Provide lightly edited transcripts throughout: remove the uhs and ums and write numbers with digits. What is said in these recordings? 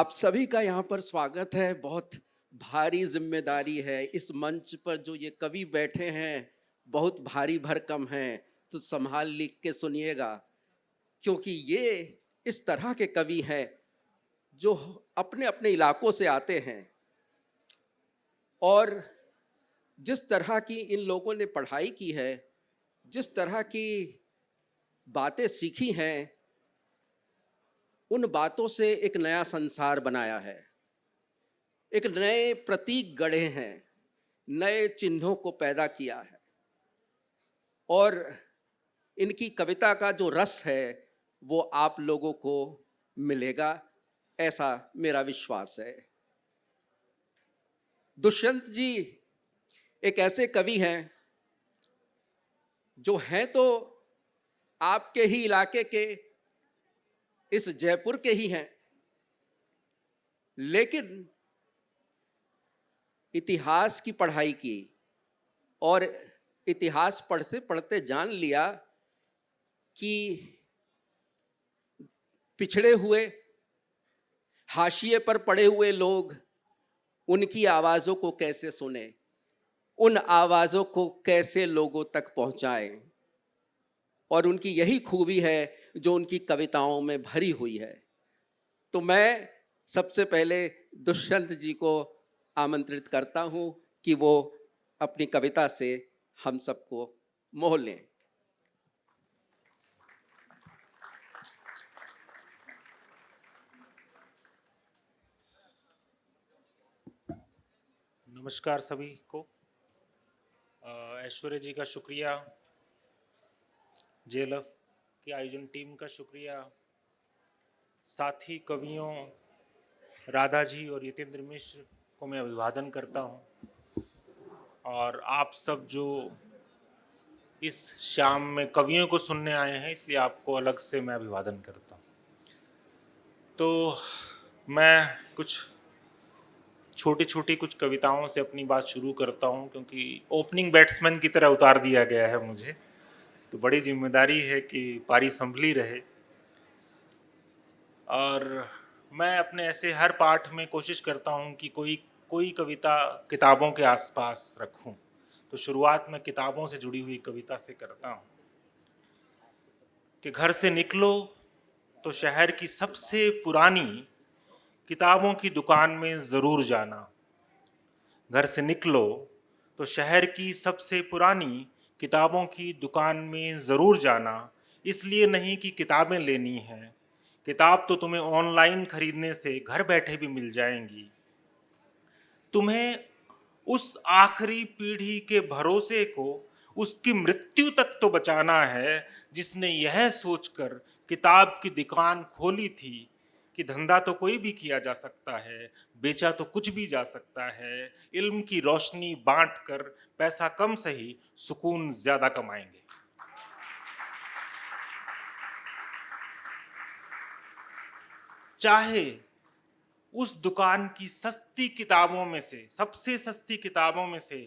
आप सभी का यहाँ पर स्वागत है। बहुत भारी जिम्मेदारी है। इस मंच पर जो ये कवि बैठे हैं, बहुत भारी भरकम हैं, तो संभाल लिख के सुनिएगा, क्योंकि ये इस तरह के कवि हैं जो अपने अपने इलाकों से आते हैं और जिस तरह की इन लोगों ने पढ़ाई की है, जिस तरह की बातें सीखी हैं, उन बातों से एक नया संसार बनाया है, एक नए प्रतीक गढ़े हैं, नए चिन्हों को पैदा किया है। और इनकी कविता का जो रस है वो आप लोगों को मिलेगा, ऐसा मेरा विश्वास है। दुष्यंत जी एक ऐसे कवि हैं जो हैं तो आपके ही इलाके के, इस जयपुर के ही हैं, लेकिन इतिहास की पढ़ाई की और इतिहास पढ़ते पढ़ते जान लिया कि पिछड़े हुए, हाशिए पर पड़े हुए लोग, उनकी आवाज़ों को कैसे सुने, उन आवाज़ों को कैसे लोगों तक पहुंचाएं। और उनकी यही खूबी है जो उनकी कविताओं में भरी हुई है। तो मैं सबसे पहले दुष्यंत जी को आमंत्रित करता हूं कि वो अपनी कविता से हम सबको मोह लें। नमस्कार सभी को। ऐश्वर्य जी का शुक्रिया, जेएलएफ की आयोजन टीम का शुक्रिया, साथी कवियों राधा जी और यतेंद्र मिश्र को मैं अभिवादन करता हूं। और आप सब जो इस शाम में कवियों को सुनने आए हैं, इसलिए आपको अलग से मैं अभिवादन करता हूं। तो मैं कुछ छोटी छोटी कुछ कविताओं से अपनी बात शुरू करता हूं, क्योंकि ओपनिंग बैट्समैन की तरह उतार दिया गया है मुझे, तो बड़ी जिम्मेदारी है कि पारी संभली रहे। और मैं अपने ऐसे हर पाठ में कोशिश करता हूं कि कोई कोई कविता किताबों के आसपास रखूं। तो शुरुआत मैं किताबों से जुड़ी हुई कविता से करता हूं कि घर से निकलो तो शहर की सबसे पुरानी किताबों की दुकान में ज़रूर जाना। घर से निकलो तो शहर की सबसे पुरानी किताबों की दुकान में ज़रूर जाना, इसलिए नहीं कि किताबें लेनी हैं, किताब तो तुम्हें ऑनलाइन खरीदने से घर बैठे भी मिल जाएंगी। तुम्हें उस आखिरी पीढ़ी के भरोसे को उसकी मृत्यु तक तो बचाना है जिसने यह सोचकर किताब की दुकान खोली थी कि धंधा तो कोई भी किया जा सकता है, बेचा तो कुछ भी जा सकता है, इल्म की रोशनी बांटकर पैसा कम सही, सुकून ज्यादा कमाएंगे। चाहे उस दुकान की सस्ती किताबों में से, सबसे सस्ती किताबों में से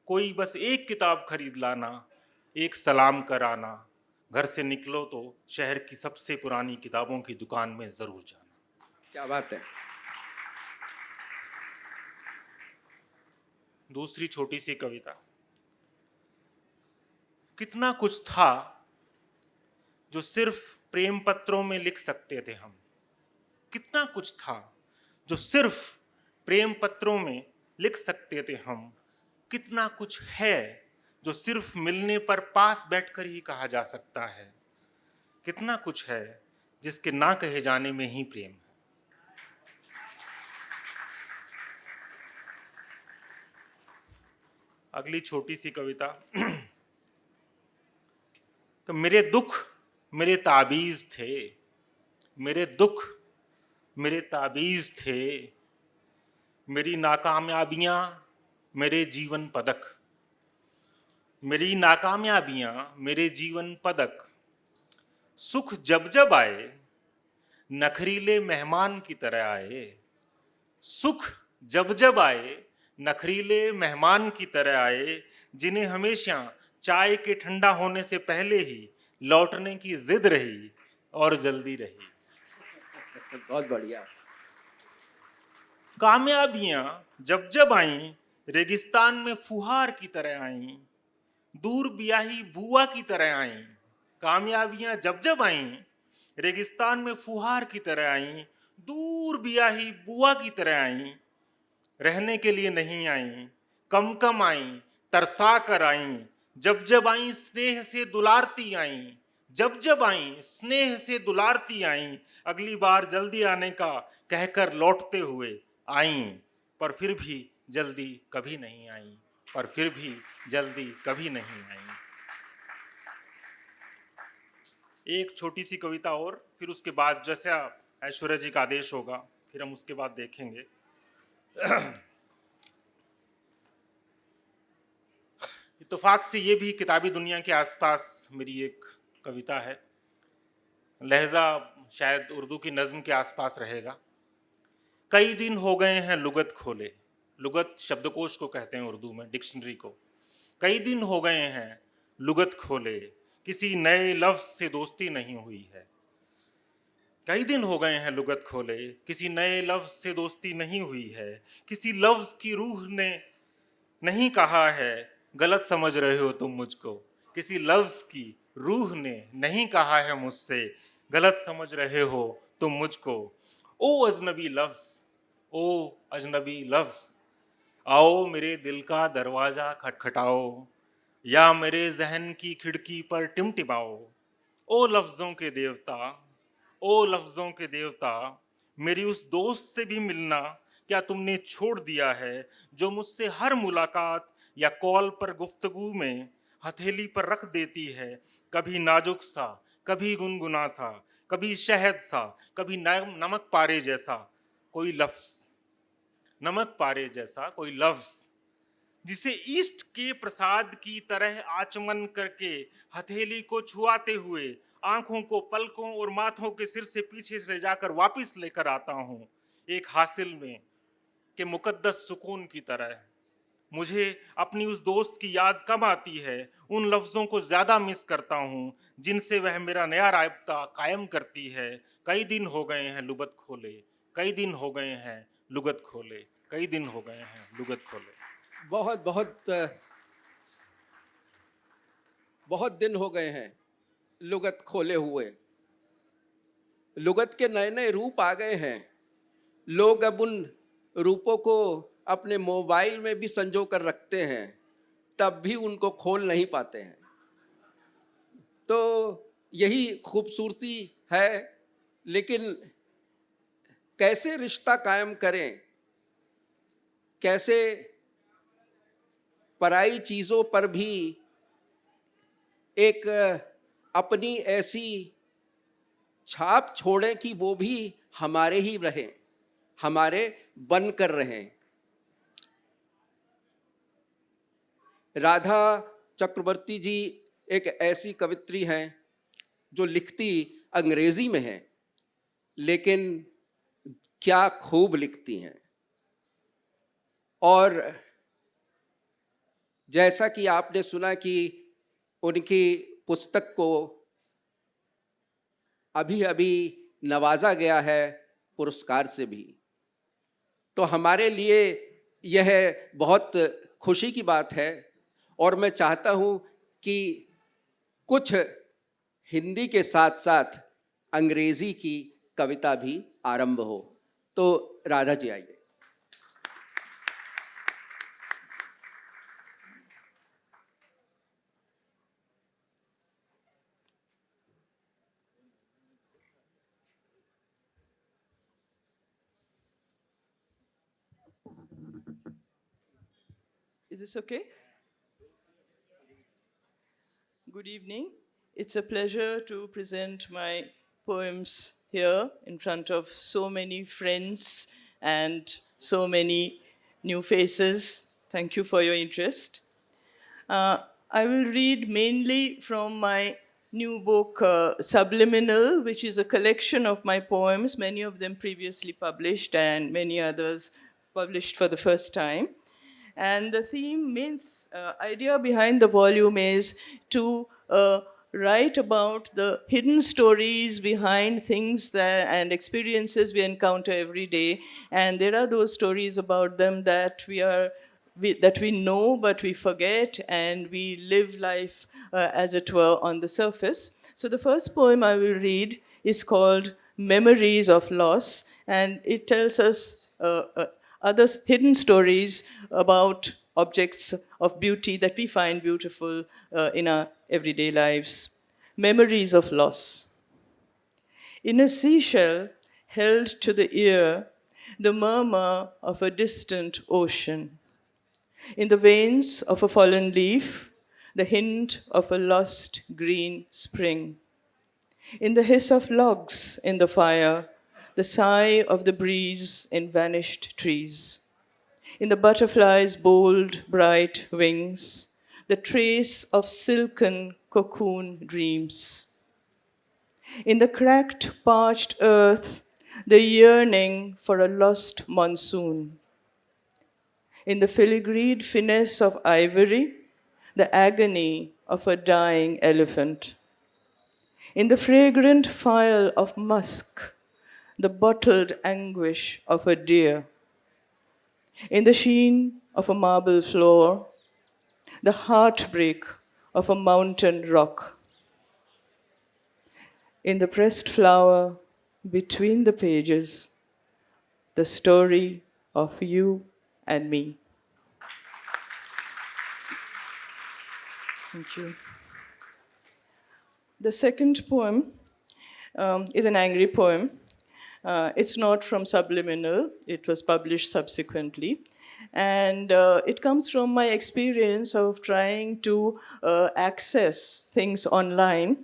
कोई बस एक किताब खरीद लाना, एक सलाम कराना। घर से निकलो तो शहर की सबसे पुरानी किताबों की दुकान में जरूर जाना। क्या बात है। दूसरी छोटी सी कविता। कितना कुछ था जो सिर्फ प्रेम पत्रों में लिख सकते थे हम। कितना कुछ था जो सिर्फ प्रेम पत्रों में लिख सकते थे हम। कितना कुछ है जो सिर्फ मिलने पर पास बैठकर ही कहा जा सकता है। कितना कुछ है जिसके ना कहे जाने में ही प्रेम है। अगली छोटी सी कविता। तो मेरे दुख मेरे ताबीज थे, मेरे दुख मेरे ताबीज थे, मेरी नाकामयाबियां मेरे जीवन पदक, मेरी नाकामयाबियां मेरे जीवन पदक। सुख जब जब आए नखरीले मेहमान की तरह आए। सुख जब जब आए नखरीले मेहमान की तरह आए, जिन्हें हमेशा चाय के ठंडा होने से पहले ही लौटने की जिद रही और जल्दी रही। बहुत बढ़िया। कामयाबियां जब जब आईं रेगिस्तान में फुहार की तरह आईं, दूर ब्याही बुआ की तरह आईं। कामयाबियां जब जब आईं रेगिस्तान में फुहार की तरह आईं, दूर ब्याही बुआ की तरह आईं। रहने के लिए नहीं आईं, कम कम आईं, तरसा कर आईं। जब जब आईं स्नेह से दुलारती आईं, जब जब आईं स्नेह से दुलारती आईं। अगली बार जल्दी आने का कहकर लौटते हुए आईं, पर फिर भी जल्दी कभी नहीं आईं, पर फिर भी जल्दी कभी नहीं आईं। एक छोटी सी कविता और, फिर उसके बाद जैसा ऐश्वर्या जी का आदेश होगा फिर हम उसके बाद देखेंगे। इत्तेफाक से ये भी किताबी दुनिया के आसपास मेरी एक कविता है। लहजा शायद उर्दू की नज़्म के आसपास रहेगा। कई दिन हो गए हैं लुगत खोले। लुगत शब्दकोश को कहते हैं उर्दू में, डिक्शनरी को। कई दिन हो गए हैं लुगत खोले, किसी नए लफ्ज से दोस्ती नहीं हुई है। कई दिन हो गए हैं लुगत खोले, किसी नए लफ्ज से दोस्ती नहीं हुई है। किसी लफ्ज की रूह ने नहीं कहा है गलत समझ रहे हो तुम मुझको। किसी लफ्ज की रूह ने नहीं कहा है मुझसे गलत समझ रहे हो तुम मुझको। ओ अजनबी लफ्ज, ओ अजनबी लफ्ज, आओ मेरे दिल का दरवाजा खटखटाओ, या मेरे जहन की खिड़की पर टिमटिमाओ। ओ लफ्जों के देवता, ओ लफ्जों के देवता, मेरी उस दोस्त से भी मिलना क्या तुमने छोड़ दिया है, जो मुझसे हर मुलाकात या कॉल पर गुफ्तगू में हथेली पर रख देती है कभी नाजुक सा, कभी गुनगुना सा, कभी शहद सा, कभी नमक पारे जैसा कोई लफ्ज। नमक पारे जैसा कोई लफ्ज जिसे ईस्ट के प्रसाद की तरह आचमन करके हथेली को छुआते हुए आंखों को पलकों और माथों के सिर से पीछे से ले जाकर वापस लेकर आता हूं एक हासिल में के मुकद्दस सुकून की तरह। मुझे अपनी उस दोस्त की याद कब आती है, उन लफ्जों को ज्यादा मिस करता हूं जिनसे वह मेरा नया रायता कायम करती है। कई दिन हो गए हैं लुगत खोले, कई दिन हो गए हैं लुगत खोले, कई दिन हो गए हैं लुगत खोले। बहुत बहुत बहुत दिन हो गए हैं लुगत खोले हुए। लुगत के नए नए रूप आ गए हैं। लोग अब उन रूपों को अपने मोबाइल में भी संजो कर रखते हैं, तब भी उनको खोल नहीं पाते हैं। तो यही खूबसूरती है। लेकिन कैसे रिश्ता कायम करें, कैसे पराई चीज़ों पर भी एक अपनी ऐसी छाप छोड़ें कि वो भी हमारे ही रहें, हमारे बन कर रहें। राधा चक्रवर्ती जी एक ऐसी कवित्री हैं जो लिखती अंग्रेजी में है, लेकिन क्या खूब लिखती हैं। और जैसा कि आपने सुना कि उनकी पुस्तक को अभी अभी नवाजा गया है पुरस्कार से भी, तो हमारे लिए यह बहुत खुशी की बात है। और मैं चाहता हूँ कि कुछ हिंदी के साथ साथ अंग्रेजी की कविता भी आरंभ हो। तो राधा जी आइए। Is this okay? Good evening. It's a pleasure to present my poems here in front of so many friends and so many new faces. Thank you for your interest. I will read mainly from my new book, Subliminal, which is a collection of my poems, many of them previously published and many others published for the first time. And the theme, main idea behind the volume is to write about the hidden stories behind things and experiences we encounter every day. And there are those stories about them that that we know, but we forget, and we live life, as it were, on the surface. So the first poem I will read is called Memories of Loss, and it tells us other hidden stories about objects of beauty that we find beautiful in our everyday lives. Memories of loss. In a seashell held to the ear, the murmur of a distant ocean. In the veins of a fallen leaf, the hint of a lost green spring. In the hiss of logs in the fire, the sigh of the breeze in vanished trees. In the butterfly's bold, bright wings, the trace of silken cocoon dreams. In the cracked, parched earth, the yearning for a lost monsoon. In the filigreed finesse of ivory, the agony of a dying elephant. In the fragrant phial of musk, the bottled anguish of a deer. In the sheen of a marble floor, the heartbreak of a mountain rock. In the pressed flower between the pages, the story of you and me. Thank you. The second poem is an angry poem. It's not from Subliminal. It was published subsequently. And it comes from my experience of trying to access things online.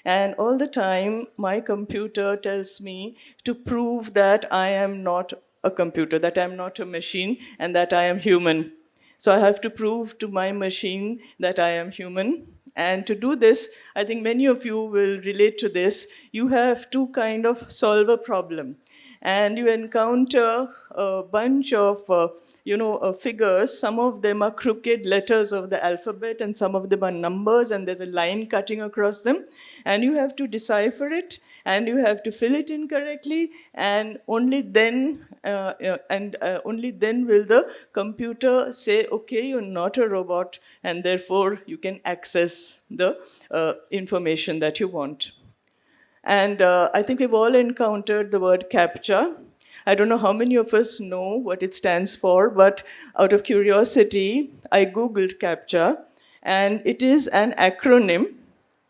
And all the time, my computer tells me to prove that I am not a computer, that I'm not a machine, and that I am human. So I have to prove to my machine that I am human. And to do this, I think many of you will relate to this. You have to kind of solve a problem. And you encounter a bunch of figures. Some of them are crooked letters of the alphabet, and some of them are numbers, and there's a line cutting across them. And you have to decipher it, and you have to fill it in correctly, and only then will the computer say, okay, you're not a robot, and therefore you can access the information that you want. And I think we've all encountered the word CAPTCHA. I don't know how many of us know what it stands for, but out of curiosity, I Googled CAPTCHA, and it is an acronym.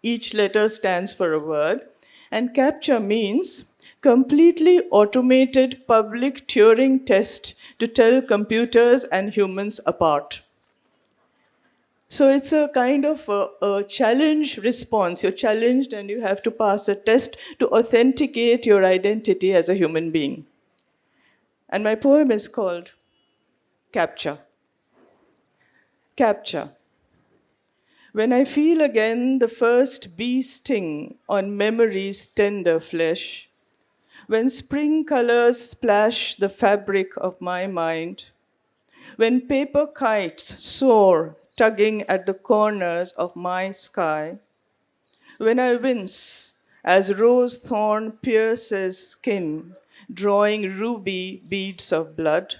Each letter stands for a word. And CAPTCHA means completely automated public Turing test to tell computers and humans apart. So it's a kind of a challenge response. You're challenged and you have to pass a test to authenticate your identity as a human being. And my poem is called CAPTCHA. CAPTCHA. When I feel again the first bee sting on memory's tender flesh, when spring colors splash the fabric of my mind, when paper kites soar, tugging at the corners of my sky, when I wince as rose thorn pierces skin, drawing ruby beads of blood,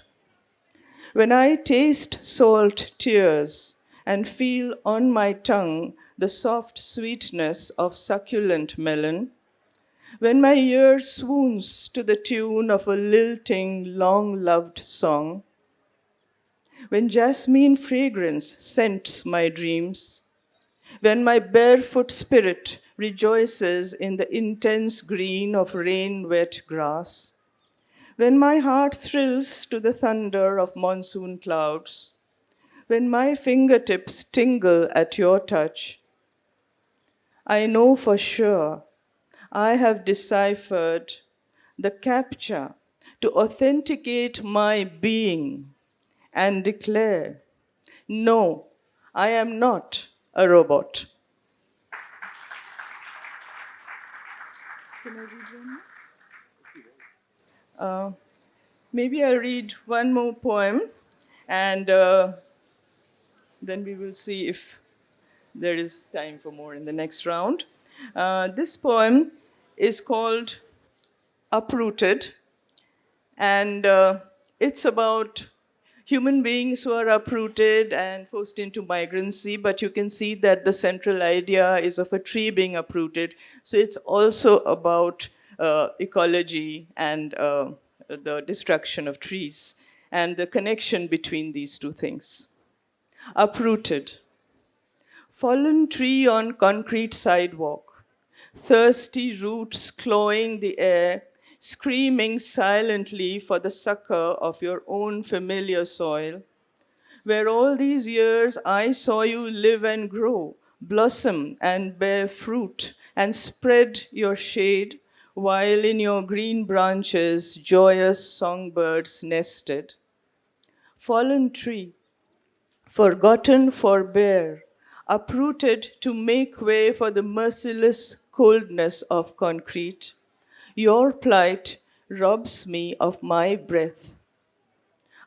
when I taste salt tears and feel on my tongue the soft sweetness of succulent melon, when my ear swoons to the tune of a lilting, long-loved song, when jasmine fragrance scents my dreams, when my barefoot spirit rejoices in the intense green of rain-wet grass, when my heart thrills to the thunder of monsoon clouds, when my fingertips tingle at your touch, I know for sure I have deciphered the CAPTCHA to authenticate my being and declare, no, I am not a robot. Can I read one more? Maybe I'll read one more poem, and then we will see if there is time for more in the next round. This poem is called Uprooted, and it's about human beings who are uprooted and forced into migrancy, but you can see that the central idea is of a tree being uprooted. So it's also about ecology and the destruction of trees and the connection between these two things. Uprooted. Fallen tree on concrete sidewalk, thirsty roots clawing the air, screaming silently for the succor of your own familiar soil, where all these years I saw you live and grow, blossom and bear fruit, and spread your shade, while in your green branches joyous songbirds nested. Fallen tree, forgotten for bare, uprooted to make way for the merciless coldness of concrete. Your plight robs me of my breath.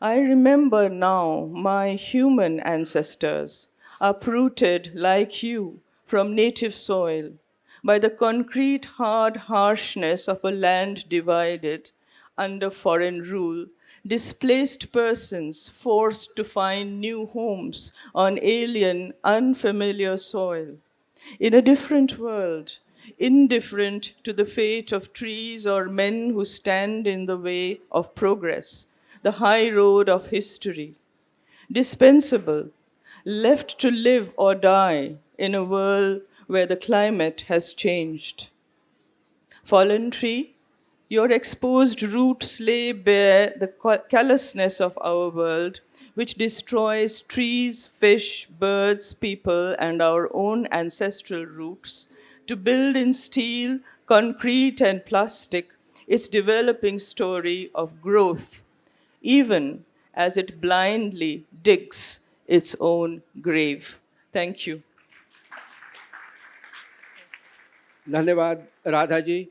I remember now my human ancestors, uprooted like you from native soil, by the concrete hard harshness of a land divided under foreign rule, displaced persons forced to find new homes on alien, unfamiliar soil. In a different world, indifferent to the fate of trees or men who stand in the way of progress, the high road of history. Dispensable, left to live or die in a world where the climate has changed. Fallen tree, your exposed roots lay bare the callousness of our world, which destroys trees, fish, birds, people, and our ancestral ancestral roots, to build in steel, concrete, and plastic its developing story of growth, even as it blindly digs its own grave. Thank you. धन्यवाद राधा जी।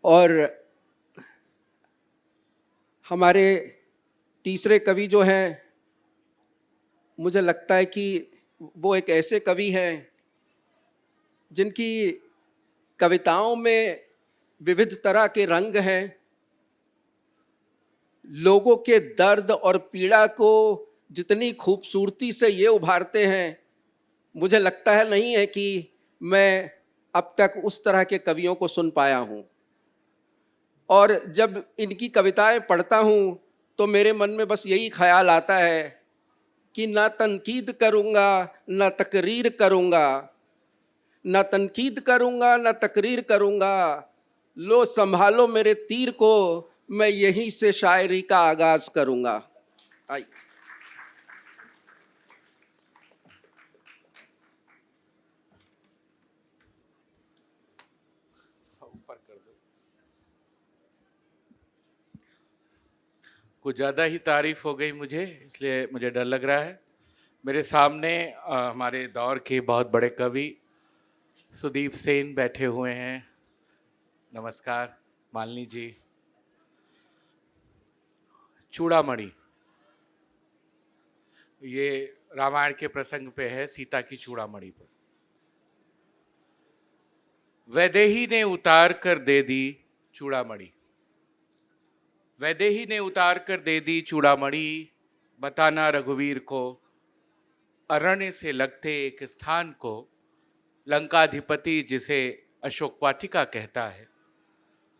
और हमारे तीसरे कवि जो हैं, मुझे लगता है कि वो एक ऐसे कवि हैं जिनकी कविताओं में विविध तरह के रंग हैं, लोगों के दर्द और पीड़ा को जितनी खूबसूरती से ये उभारते हैं, मुझे लगता है नहीं है कि मैं अब तक उस तरह के कवियों को सुन पाया हूँ। और जब इनकी कविताएं पढ़ता हूँ तो मेरे मन में बस यही ख्याल आता है कि ना तनकीद करूँगा ना तकरीर करूँगा, ना तनकीद करूँगा ना तकरीर करूँगा, लो संभालो मेरे तीर को, मैं यहीं से शायरी का आगाज़ करूँगा। आइए। कुछ ज़्यादा ही तारीफ हो गई मुझे, इसलिए मुझे डर लग रहा है। मेरे सामने हमारे दौर के बहुत बड़े कवि सुदीप सेन बैठे हुए हैं। नमस्कार मालिनी जी। चूड़ामणि, ये रामायण के प्रसंग पे है, सीता की चूड़ामणि पर। वैदेही ने उतार कर दे दी चूड़ामणि, वैदेही ने उतार कर दे दी चूड़ामणि, बताना रघुवीर को अरण्य से लगते एक स्थान को, लंकाधिपति जिसे अशोक वाटिका कहता है,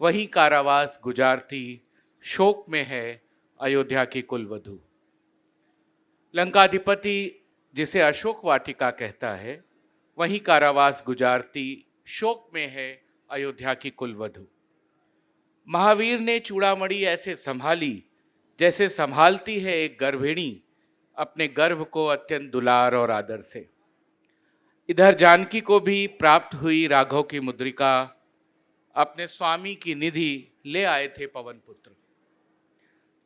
वहीं कारावास गुजारती शोक में है अयोध्या की कुलवधू। लंकाधिपति जिसे अशोक वाटिका कहता है, वहीं कारावास गुजारती शोक में है अयोध्या की कुलवधू। महावीर ने चूड़ामणि ऐसे संभाली जैसे संभालती है एक गर्भिणी अपने गर्भ को अत्यंत दुलार और आदर से। इधर जानकी को भी प्राप्त हुई राघव की मुद्रिका, अपने स्वामी की निधि ले आए थे पवन पुत्र।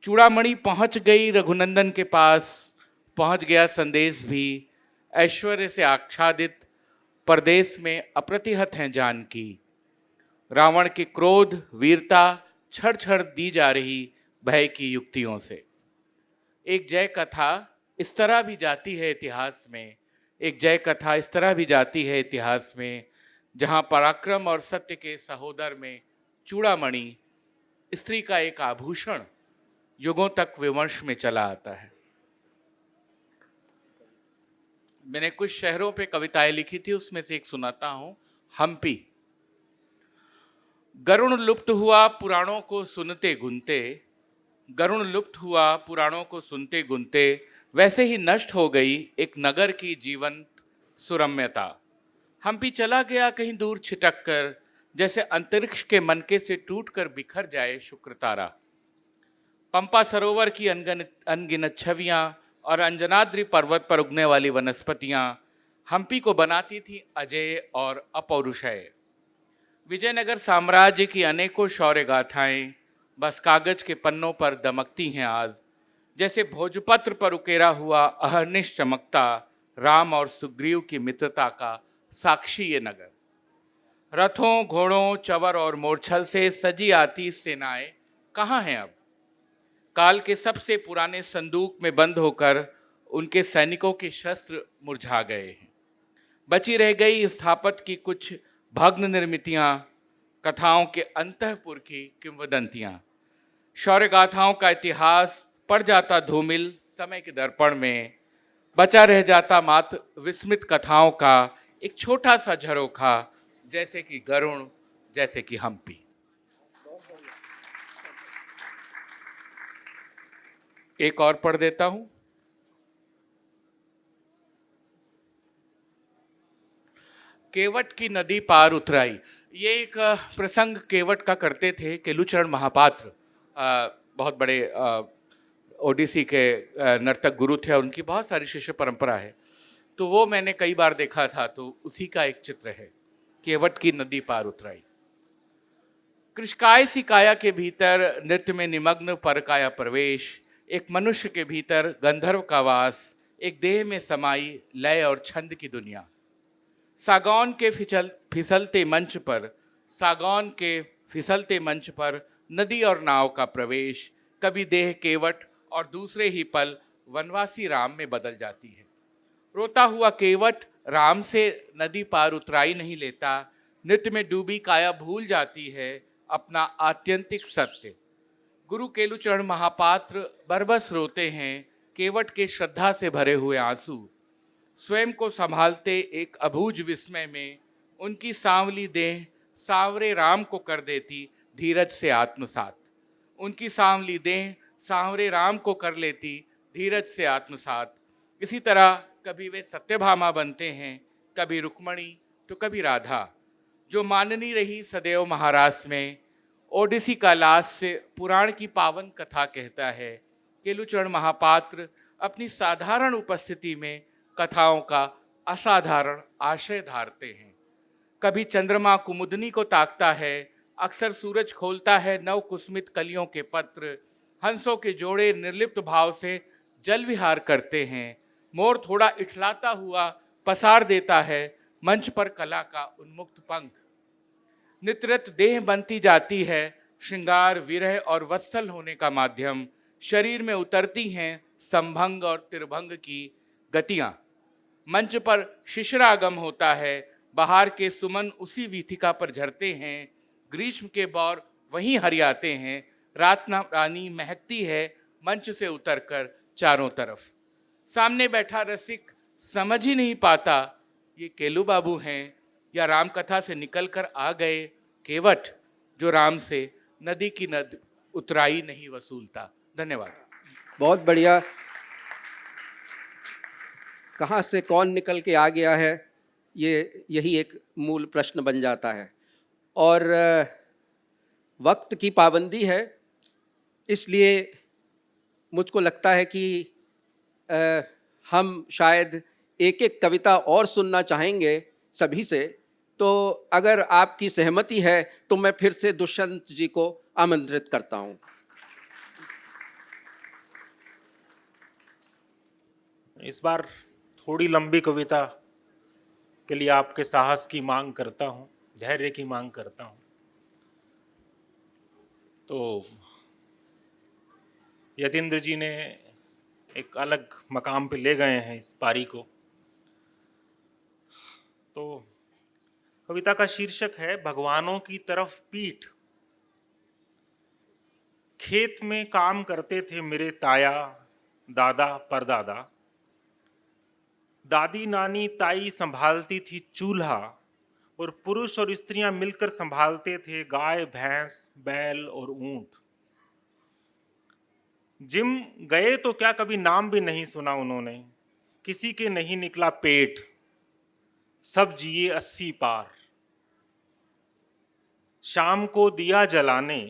चूड़ामणि पहुंच गई रघुनंदन के पास, पहुंच गया संदेश भी, ऐश्वर्य से आच्छादित परदेश में अप्रतिहत हैं जानकी। रावण के क्रोध वीरता छड़ छड़ दी जा रही भय की युक्तियों से। एक जय कथा इस तरह भी जाती है इतिहास में, एक जय कथा इस तरह भी जाती है इतिहास में, जहां पराक्रम और सत्य के सहोदर में चूड़ामणि स्त्री का एक आभूषण युगों तक विमर्श में चला आता है। मैंने कुछ शहरों पे कविताएं लिखी थी, उसमें से एक सुनाता हूं। हम्पी। गरुण लुप्त हुआ पुराणों को सुनते गुनते, गरुण लुप्त हुआ पुराणों को सुनते गुनते, वैसे ही नष्ट हो गई एक नगर की जीवंत सुरम्यता। हम्पी चला गया कहीं दूर छिटक कर, जैसे अंतरिक्ष के मनके से टूटकर बिखर जाए शुक्र तारा। पंपा सरोवर की अनगिनत छवियां और अंजनाद्रि पर्वत पर उगने वाली वनस्पतियां हम्पी को बनाती थी अजेय और अपौरुषेय। विजयनगर साम्राज्य की अनेकों शौर्य गाथाएं बस कागज के पन्नों पर दमकती हैं आज, जैसे भोजपत्र पर उकेरा हुआ अहर्निश चमकता राम और सुग्रीव की मित्रता का साक्षी ये नगर। रथों, घोड़ों, चवर और मोरछल से सजी आती सेनाएं कहाँ हैं अब? काल के सबसे पुराने संदूक में बंद होकर उनके सैनिकों के शस्त्र मुरझा गए हैं। बची रह गई स्थापत्य की कुछ भग्न निर्मितियां, कथाओं के अंतःपुर की किंवदंतियां। शौर्य गाथाओं का इतिहास पड़ जाता धूमिल समय के दर्पण में, बचा रह जाता मात्र विस्मित कथाओं का एक छोटा सा झरोखा, जैसे कि गरुण, जैसे कि हम्पी। एक और पढ़ देता हूं। केवट की नदी पार उतराई। ये एक प्रसंग केवट का करते थे केलुचरण महापात्र, बहुत बड़े ओडिसी के नर्तक गुरु थे, उनकी बहुत सारी शिष्य परंपरा है। तो वो मैंने कई बार देखा था, तो उसी का एक चित्र है, केवट की नदी पार उतराई। कृष्काय सी काया के भीतर नृत्य में निमग्न परकाया प्रवेश, एक मनुष्य के भीतर गंधर्व का वास, एक देह में समाई लय और छंद की दुनिया। सागौन के फिसलते मंच पर, सागौन के फिसलते मंच पर नदी और नाव का प्रवेश, कभी देह केवट और दूसरे ही पल वनवासी राम में बदल जाती है। रोता हुआ केवट राम से नदी पार उतराई नहीं लेता, नृत्य में डूबी काया भूल जाती है अपना आत्यंतिक सत्य। गुरु केलुचरण महापात्र बरबस रोते हैं केवट के श्रद्धा से भरे हुए आंसू। स्वयं को संभालते एक अबूझ विस्मय में उनकी सांवली देह सांवरे राम को कर देती धीरज से आत्मसात। उनकी सांवली देह सांवरे राम को कर लेती धीरज से आत्मसात। इसी तरह कभी वे सत्यभामा बनते हैं, कभी रुक्मणी तो कभी राधा, जो माननी रही सदैव महारास में। ओडिसी का लास्य पुराण की पावन कथा कहता है, केलुचरण महापात्र अपनी साधारण उपस्थिति में कथाओं का असाधारण आशय धारते हैं। कभी चंद्रमा कुमुदनी को ताकता है, अक्सर सूरज खोलता है नव कुसुमित कलियों के पत्र, हंसों के जोड़े निर्लिप्त भाव से जल विहार करते हैं। मोर थोड़ा इठलाता हुआ पसार देता है मंच पर कला का उन्मुक्त पंख। नित्रत देह बनती जाती है श्रृंगार, विरह और वत्सल होने का माध्यम। शरीर में उतरती हैं संभंग और तिरभंग की गतियां। मंच पर शिशिरागम होता है, बाहर के सुमन उसी वीथिका पर झरते हैं, ग्रीष्म के बौर वहीं हरियाते हैं। रानी महकती है मंच से उतरकर चारों तरफ। सामने बैठा रसिक समझ ही नहीं पाता ये केलू बाबू हैं या रामकथा से निकलकर आ गए केवट, जो राम से नदी की उतराई नहीं वसूलता। धन्यवाद। बहुत बढ़िया। कहाँ से कौन निकल के आ गया है, यही एक मूल प्रश्न बन जाता है। और वक्त की पाबंदी है, इसलिए मुझको लगता है कि हम शायद एक एक कविता और सुनना चाहेंगे सभी से। तो अगर आपकी सहमति है तो मैं फिर से दुष्यंत जी को आमंत्रित करता हूँ। इस बार थोड़ी लंबी कविता के लिए आपके साहस की मांग करता हूँ, धैर्य की मांग करता हूँ। तो यतीन्द्र जी ने एक अलग मकाम पे ले गए हैं इस पारी को। तो कविता का शीर्षक है भगवानों की तरफ पीठ। खेत में काम करते थे मेरे ताया दादा परदादा, दादी नानी ताई संभालती थी चूल्हा, और पुरुष और स्त्रियां मिलकर संभालते थे गाय भैंस बैल और ऊंट। जिम गए तो क्या कभी नाम भी नहीं सुना उन्होंने, किसी के नहीं निकला पेट, सब जिए 80 पार। शाम को दिया जलाने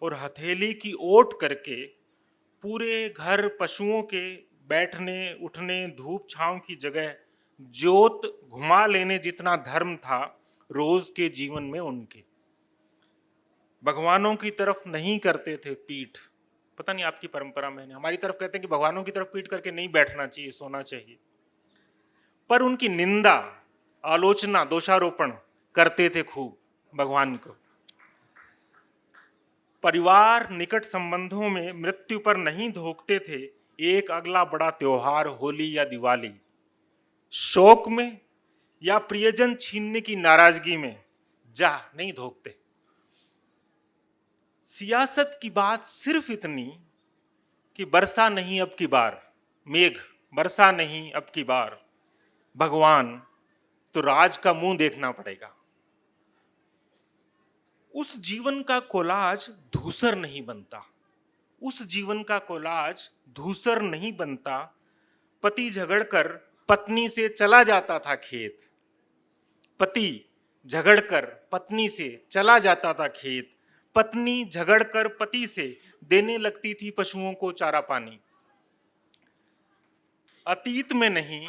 और हथेली की ओट करके पूरे घर पशुओं के बैठने उठने धूप छांव की जगह जोत घुमा लेने जितना धर्म था रोज के जीवन में उनके। भगवानों की तरफ नहीं करते थे पीठ। पता नहीं आपकी परंपरा में, हमारी तरफ कहते हैं कि भगवानों की तरफ पीठ करके नहीं बैठना चाहिए, सोना चाहिए। पर उनकी निंदा आलोचना दोषारोपण करते थे खूब भगवान को। परिवार निकट संबंधों में मृत्यु पर नहीं धोखते थे एक अगला बड़ा त्योहार होली या दिवाली। शोक में या प्रियजन छीनने की नाराजगी में जा नहीं धोखते। सियासत की बात सिर्फ इतनी कि बरसा नहीं अब की बार, मेघ बरसा नहीं अब की बार, भगवान तो राज का मुंह देखना पड़ेगा। उस जीवन का कोलाज धूसर नहीं बनता, उस जीवन का कोलाज धूसर नहीं बनता। पति झगड़कर पत्नी से चला जाता था खेत, पति झगड़कर पत्नी से चला जाता था खेत, पत्नी झगड़कर पति से देने लगती थी पशुओं को चारा पानी। अतीत में नहीं,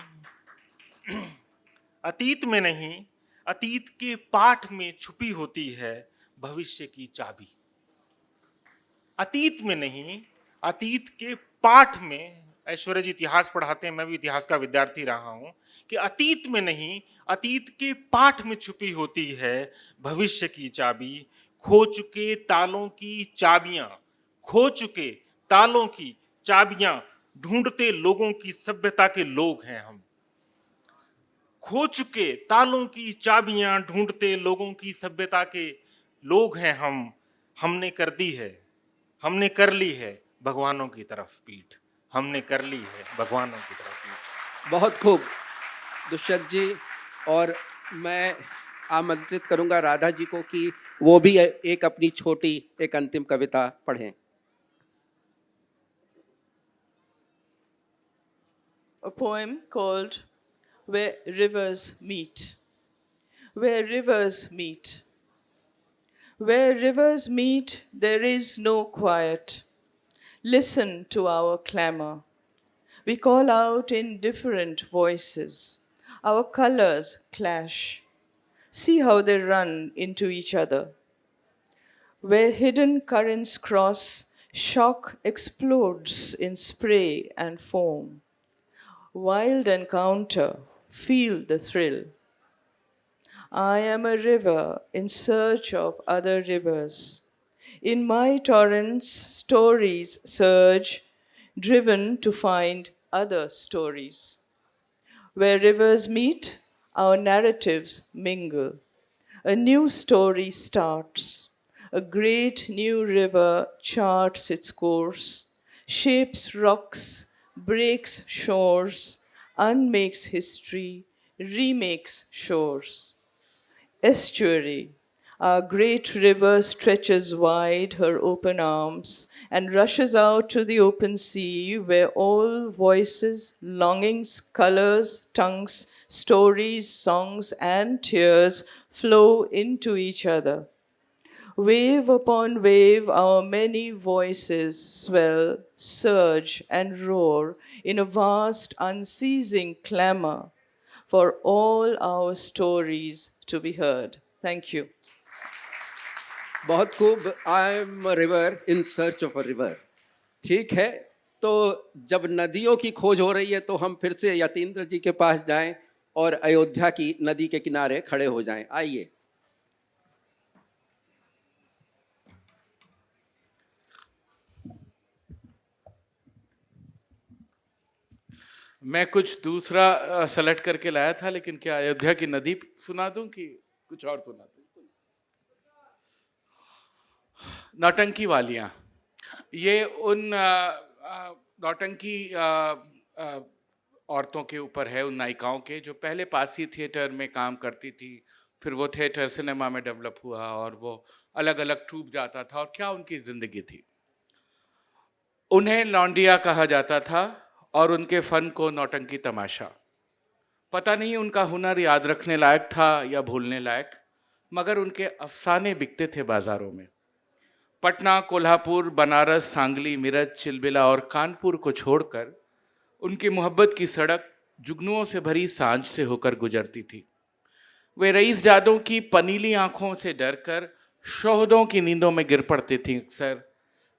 अतीत में नहीं, अतीत के पाठ में छुपी होती है भविष्य की चाबी। अतीत में नहीं, अतीत के पाठ में, ऐश्वर्य जी इतिहास पढ़ाते हैं, मैं भी इतिहास का विद्यार्थी रहा हूं, कि अतीत में नहीं, अतीत के पाठ में छुपी होती है भविष्य की चाबी। खो चुके तालों की चाबियां, खो चुके तालों की चाबियां ढूंढते लोगों की सभ्यता के लोग हैं हम। खो चुके तालों की चाबियां ढूंढते लोगों की सभ्यता के लोग हैं हम। हमने कर दी है, हमने कर ली है भगवानों की तरफ पीठ, हमने कर ली है भगवानों की तरफ पीठ। बहुत खूब दुष्यंत जी। और मैं आमंत्रित करूंगा राधा जी को कि वो भी एक अपनी छोटी एक अंतिम कविता पढ़ें। A poem called Where Rivers Meet. Where rivers meet. Where rivers meet, there is no quiet. Listen to our clamor. We call out in different voices. Our colors clash. See how they run into each other. Where hidden currents cross, shock explodes in spray and foam. Wild encounter, feel the thrill. I am a river in search of other rivers. In my torrents, stories surge, driven to find other stories. Where rivers meet, our narratives mingle. A new story starts. A great new river charts its course, shapes rocks, breaks shores, unmakes history, remakes shores. Estuary, our great river stretches wide her open arms and rushes out to the open sea where all voices, longings, colors, tongues, stories, songs, and tears flow into each other. Wave upon wave, our many voices swell, surge, and roar in a vast, unceasing clamor for all our stories to be heard. Thank you. बहुत खूब। I am river in search of a river. ठीक है, तो जब नदियों की खोज हो रही है तो हम फिर से यतीन्द्र जी के पास जाएं और अयोध्या की नदी के किनारे खड़े हो जाएं। आइए। मैं कुछ दूसरा सेलेक्ट करके लाया था, लेकिन क्या अयोध्या की नदी सुना दूं कि कुछ और सुनाते। नौटंकी वालियां, ये उन नौटंकी औरतों के ऊपर है, उन नायिकाओं के जो पहले पासी थिएटर में काम करती थी, फिर वो थिएटर सिनेमा में डेवलप हुआ और वो अलग अलग ट्रूप जाता था, और क्या उनकी जिंदगी थी। उन्हें लौंडिया कहा जाता था और उनके फन को नौटंकी तमाशा। पता नहीं उनका हुनर याद रखने लायक था या भूलने लायक, मगर उनके अफसाने बिकते थे बाजारों में। पटना, कोल्हापुर, बनारस, सांगली, मिरज, चिलबिला और कानपुर को छोड़कर उनकी मोहब्बत की सड़क जुगनुओं से भरी सांझ से होकर गुजरती थी। वे रईस जादों की पनीली आंखों से डरकर शोहदों की नींदों में गिर पड़ती थीं अक्सर।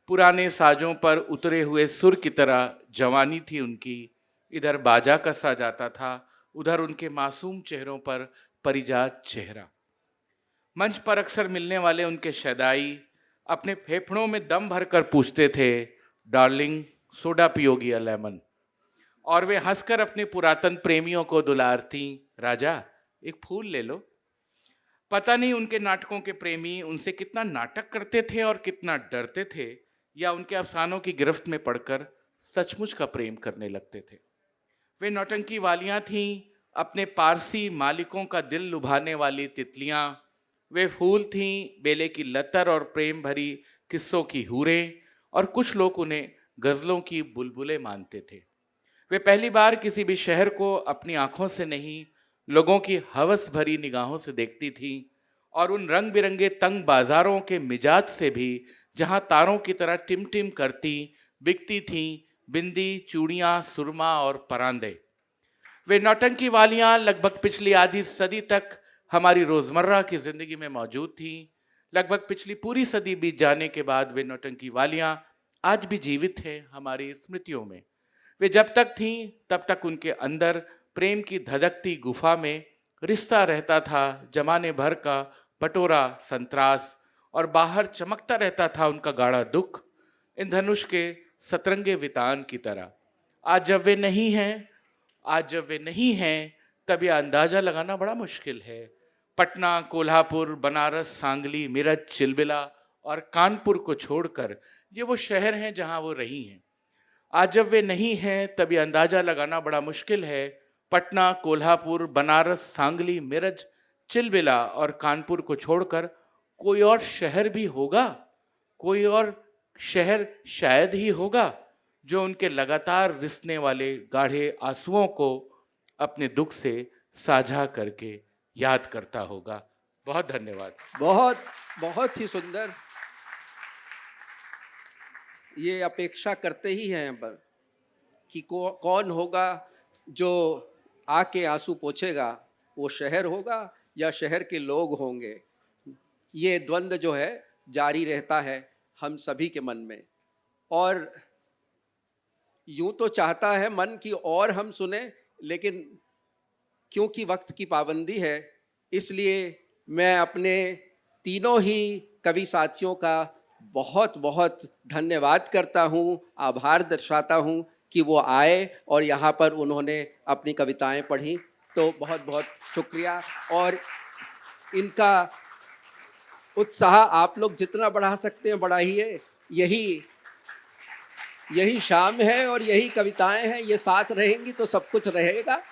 पुराने साजों पर उतरे हुए सुर की तरह जवानी थी उनकी। इधर बाजा कसा जाता था, उधर उनके मासूम चेहरों पर परिजात चेहरा। मंच पर अक्सर मिलने वाले उनके शैदाई अपने फेफड़ों में दम भरकर पूछते थे, डार्लिंग सोडा पियोगी या लेमन? और वे हंसकर अपने पुरातन प्रेमियों को दुलारती, राजा एक फूल ले लो। पता नहीं उनके नाटकों के प्रेमी उनसे कितना नाटक करते थे और कितना डरते थे, या उनके अफसानों की गिरफ्त में पड़कर सचमुच का प्रेम करने लगते थे। वे नौटंकी वालियां थीं, अपने पारसी मालिकों का दिल लुभाने वाली तितलियां। वे फूल थीं, बेले की लतर और प्रेम भरी किस्सों की हूरें, और कुछ लोग उन्हें गज़लों की बुलबुलें मानते थे। वे पहली बार किसी भी शहर को अपनी आंखों से नहीं, लोगों की हवस भरी निगाहों से देखती थीं, और उन रंग बिरंगे तंग बाजारों के मिजाज से भी, जहां तारों की तरह टिमटिम करती बिकती थीं बिंदी, चूड़ियां, सुरमा और परांदे। वे नौटंकी वालियां लगभग पिछली आधी सदी तक हमारी रोजमर्रा की जिंदगी में मौजूद थीं। लगभग पिछली पूरी सदी बीत जाने के बाद वे नौटंकी वालियां आज भी जीवित हैं हमारी स्मृतियों में। वे जब तक थीं तब तक उनके अंदर प्रेम की धधकती गुफा में रिश्ता रहता था, जमाने भर का बटोरा संतरास, और बाहर चमकता रहता था उनका गाढ़ा दुख, इंद्रधनुष के सतरंगे वितान की तरह। आज जब वे नहीं हैं तब यह अंदाजा लगाना बड़ा मुश्किल है। पटना, कोल्हापुर, बनारस, सांगली, मिरज, चिलबिला और कानपुर को छोड़कर ये वो शहर हैं जहां वो रही हैं। आज जब वे नहीं हैं तब यह अंदाजा लगाना बड़ा मुश्किल है, पटना, कोल्हापुर, बनारस, सांगली, मिरज, चिलबिला और कानपुर को छोड़कर कोई और शहर भी होगा, कोई और शहर शायद ही होगा जो उनके लगातार रिसने वाले गाढ़े आंसुओं को अपने दुख से साझा करके याद करता होगा। बहुत धन्यवाद। बहुत बहुत ही सुंदर। ये अपेक्षा करते ही हैं हम पर कि कौन होगा जो आके आंसू पोंछेगा, वो शहर होगा या शहर के लोग होंगे। ये द्वंद्व जो है जारी रहता है हम सभी के मन में, और यूं तो चाहता है मन की और हम सुने, लेकिन क्योंकि वक्त की पाबंदी है इसलिए मैं अपने तीनों ही कवि साथियों का बहुत बहुत धन्यवाद करता हूं, आभार दर्शाता हूं कि वो आए और यहाँ पर उन्होंने अपनी कविताएं पढ़ी। तो बहुत बहुत शुक्रिया, और इनका उत्साह आप लोग जितना बढ़ा सकते हैं बढ़ाइए। यही शाम है और यही कविताएं हैं, ये साथ रहेंगी तो सब कुछ रहेगा।